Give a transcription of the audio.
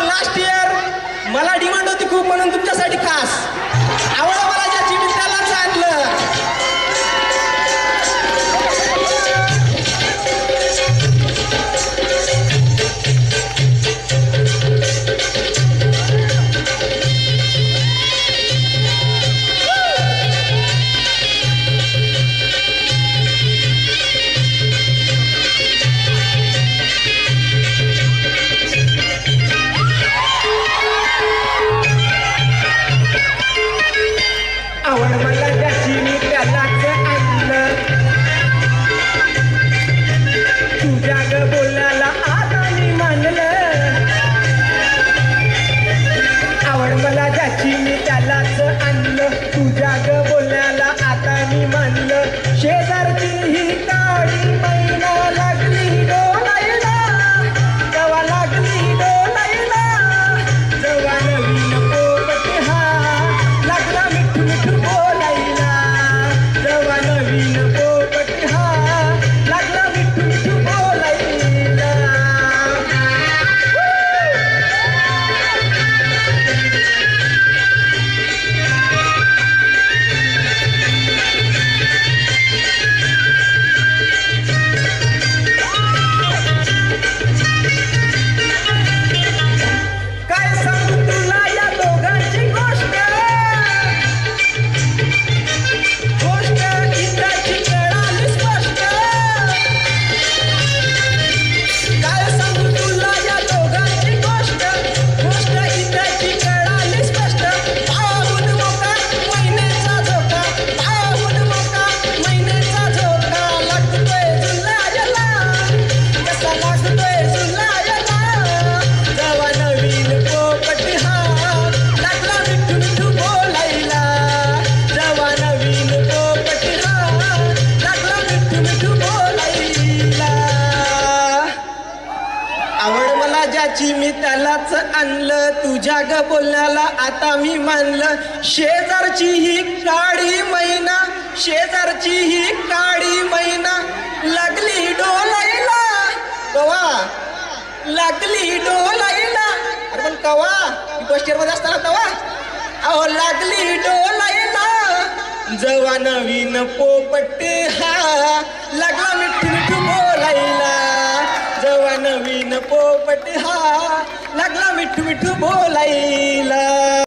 Last year मला demand होती खूप म्हणून तुमच्यासाठी खास आवडलं मला ज्याची मी त्यालाच आणलं. आवड मला ज्याची मी त्यालाच आणलं. तुझ्या ग बोलण्याला आता मी मानलं. आवड मला ज्याची मी त्यालाच आणलं. तुझ्या ग बोलण्याला आता मी मानलं. शेजारची ही काळी मैना लागली डोलायला. तेव्हा लागली डोलायला. जेव्हा नवीन पोपट हा लागला मिठू मिठू बोलायला. जेव्हा नवीन पोपट हा लागला मिठू मिठू बोलायला. काय सांगू तुला या दोघांची गोष्ट. गोष्ट इंद्राची कळाली स्पष्ट. काय सांगू तुला या दोघांची गोष्ट. गोष्ट इंद्राची कळाली स्पष्ट. पाहून मोका महिन्याचा झोका. पाहून मोका महिन्याचा झोका. लागतोय झुलायला. कसा लागतोय झुलायला. जेव्हा नवीन पोपट हा लागला मिठू मिठू बोलायला. जेव्हा नवीन पोपट हा लागला मिठू मिठू बोलायला. आवड मला ज्याची मी त्यालाच आणलं. तुझ्या ग बोलण्याला आता मी मानलं. शेजारची ही काळी मैना. शेजारची ही काळी मैना लागली डोलायला. कवा लागली डोलायला. अरे पण कवा फर्स्ट इयर मध्ये असताना तवा अहो लागली डोलायला. जेव्हा नवीन पोपट हा लागला मिठू मिठू बोलायला. जेव्हा नवीन पोपट हा लागला मिठू मिठू बोलायला.